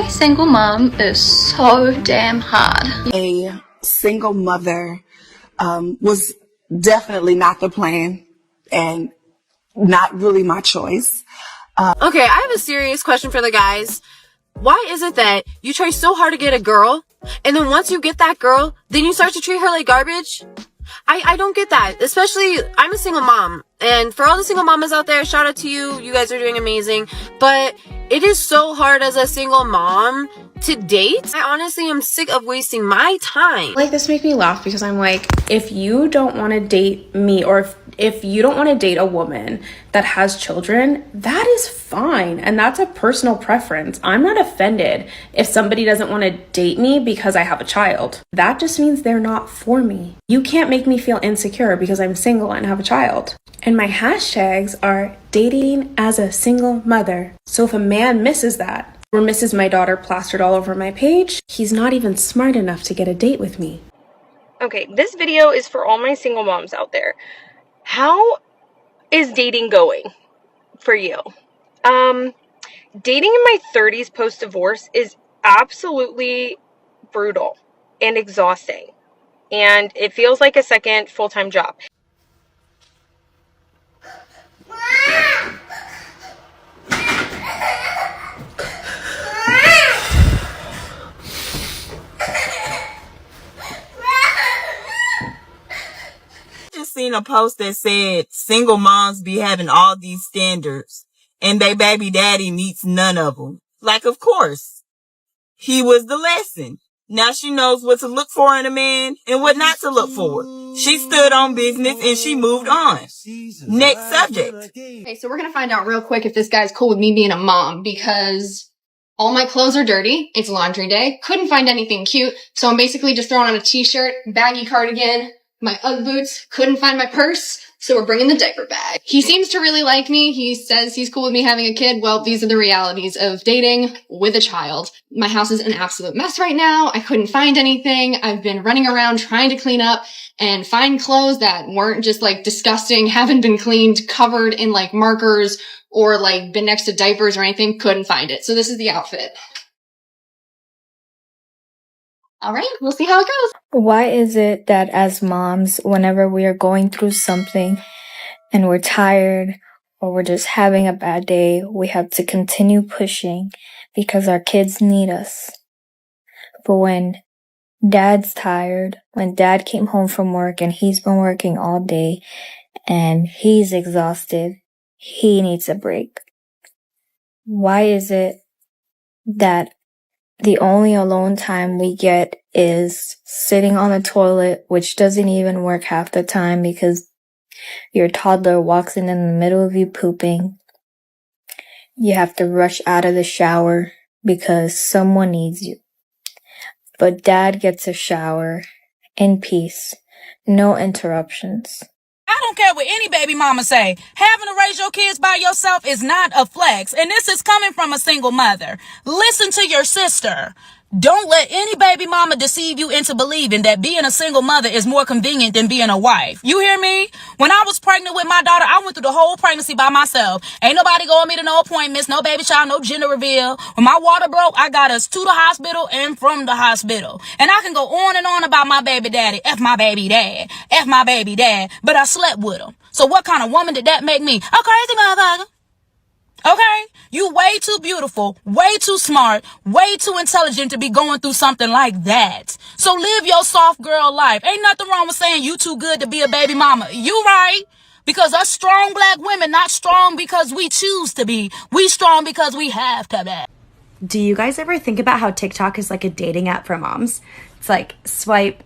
single mom is so damn hard. A single mother was definitely not the plan and not really my choice. Okay, I have a serious question for the guys. Why is it that you try so hard to get a girl, and then once you get that girl, then you start to treat her like garbage? I don't get that. Especially, I'm a single mom. And for all the single mamas out there, shout out to you. You guys are doing amazing. But it is so hard as a single mom to date. I honestly am sick of wasting my time. Like, this makes me laugh because I'm like, if you don't want to date me, or if you don't want to date a woman that has children, that is fine. And that's a personal preference. I'm not offended if somebody doesn't want to date me because I have a child. That just means they're not for me. You can't make me feel insecure because I'm single and have a child. And my hashtags are dating as a single mother. So if a man misses that, or misses my daughter plastered all over my page, he's not even smart enough to get a date with me. Okay, this video is for all my single moms out there. How is dating going for you? Dating in my 30s post-divorce is absolutely brutal and exhausting. And it feels like a second full-time job. Seen a post that said single moms be having all these standards and they baby daddy meets none of them. Like, of course, he was the lesson. Now she knows what to look for in a man and what not to look for. She stood on business and she moved on. Next subject. Okay, so we're gonna find out real quick if this guy's cool with me being a mom, because all my clothes are dirty. It's laundry day. Couldn't find anything cute, so I'm basically just throwing on a t-shirt, baggy cardigan, my Ugg boots, couldn't find my purse, so we're bringing the diaper bag. He seems to really like me. He says he's cool with me having a kid. Well, these are the realities of dating with a child. My house is an absolute mess right now. I couldn't find anything. I've been running around trying to clean up and find clothes that weren't just like disgusting, haven't been cleaned, covered in like markers or like been next to diapers or anything. Couldn't find it. So this is the outfit. All right, we'll see how it goes. Why is it that as moms, whenever we are going through something and we're tired or we're just having a bad day, we have to continue pushing because our kids need us? But when dad's tired, when dad came home from work and he's been working all day and he's exhausted, he needs a break. Why is it that the only alone time we get is sitting on the toilet, which doesn't even work half the time because your toddler walks in the middle of you pooping? You have to rush out of the shower because someone needs you. But dad gets a shower in peace, no interruptions. I don't care what any baby mama say. Having to raise your kids by yourself is not a flex. And this is coming from a single mother. Listen to your sister. Don't let any baby mama deceive you into believing that being a single mother is more convenient than being a wife. You hear me? When I was pregnant with my daughter, I went through the whole pregnancy by myself. Ain't nobody going me to no appointments, no baby shower, no gender reveal. When my water broke, I got us to the hospital and from the hospital. And I can go on and on about my baby daddy. F my baby dad. F my baby dad. But I slept with him. So what kind of woman did that make me? A crazy motherfucker. Okay? You way too beautiful, way too smart, way too intelligent to be going through something like that. So live your soft girl life. Ain't nothing wrong with saying you too good to be a baby mama. You right. Because us strong black women, not strong because we choose to be. We strong because we have to be. Do you guys ever think about how TikTok is like a dating app for moms? It's like swipe,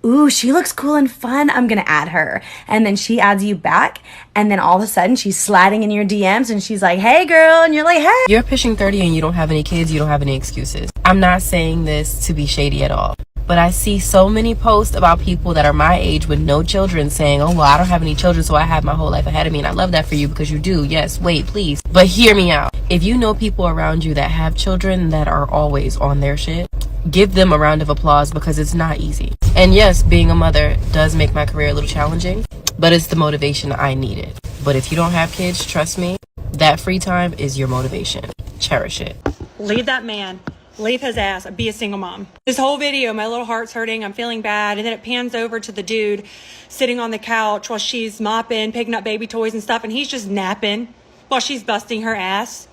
ooh, she looks cool and fun, I'm gonna add her. And then she adds you back, and then all of a sudden she's sliding in your DMs and she's like, hey girl, and you're like, hey. You're pushing 30 and you don't have any kids, you don't have any excuses. I'm not saying this to be shady at all, but I see so many posts about people that are my age with no children saying, oh well, I don't have any children, so I have my whole life ahead of me. And I love that for you because you do. Yes, wait, please. But hear me out. If you know people around you that have children that are always on their shit, give them a round of applause because it's not easy. And yes, being a mother does make my career a little challenging, but it's the motivation I needed. But if you don't have kids, trust me, that free time is your motivation. Cherish it. Leave that man. Leave his ass. Be a single mom. This whole video, my little heart's hurting. I'm feeling bad. And then it pans over to the dude sitting on the couch while she's mopping, picking up baby toys and stuff. And he's just napping while she's busting her ass.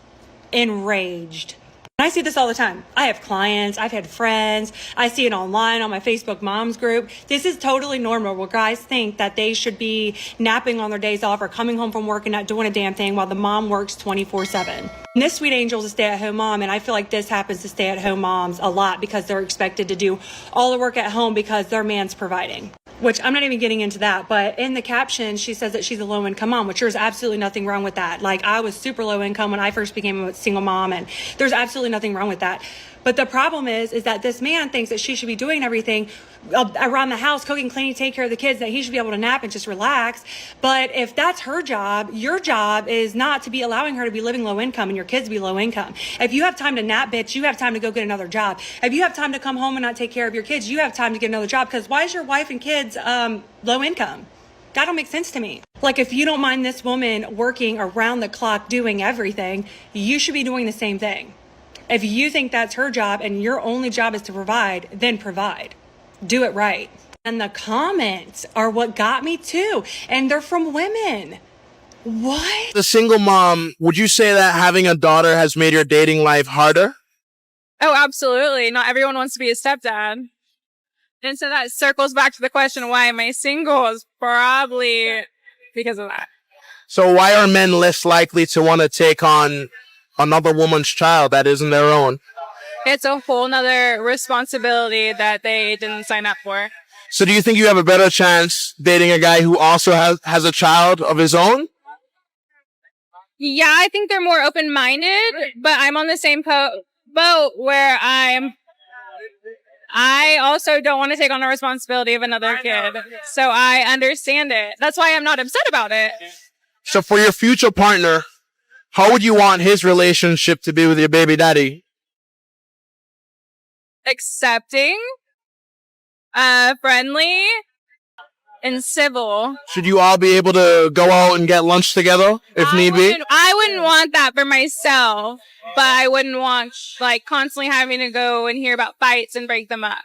Enraged. I see this all the time. I have clients, I've had friends, I see it online on my Facebook moms group. This is totally normal where guys think that they should be napping on their days off or coming home from work and not doing a damn thing while the mom works 24/7. And this sweet angel is a stay-at-home mom, and I feel like this happens to stay-at-home moms a lot because they're expected to do all the work at home because their man's providing. Which I'm not even getting into that, but in the caption, she says that she's a low-income mom, which there's absolutely nothing wrong with that. Like, I was super low income when I first became a single mom, and there's absolutely nothing wrong with that. But the problem is that this man thinks that she should be doing everything around the house, cooking, cleaning, take care of the kids, that he should be able to nap and just relax. But if that's her job, your job is not to be allowing her to be living low income and your kids be low income. If you have time to nap, bitch, you have time to go get another job. If you have time to come home and not take care of your kids, you have time to get another job. Because why is your wife and kids low income? That don't make sense to me. Like, if you don't mind this woman working around the clock doing everything, you should be doing the same thing. If you think that's her job and your only job is to provide, then provide. Do it right. And the comments are what got me too. And they're from women. What? The single mom, would you say that having a daughter has made your dating life harder? Oh, absolutely. Not everyone wants to be a stepdad. And so that circles back to the question, why am I single? Is probably because of that. So why are men less likely to want to take on another woman's child that isn't their own? It's a whole nother responsibility that they didn't sign up for. So do you think you have a better chance dating a guy who also has a child of his own? Yeah, I think they're more open-minded, but I'm on the same boat where I also don't want to take on the responsibility of another kid. So I understand it. That's why I'm not upset about it. So for your future partner, how would you want his relationship to be with your baby daddy? Accepting, friendly, and civil. Should you all be able to go out and get lunch together if need be? I wouldn't want that for myself, but I wouldn't want, like, constantly having to go and hear about fights and break them up.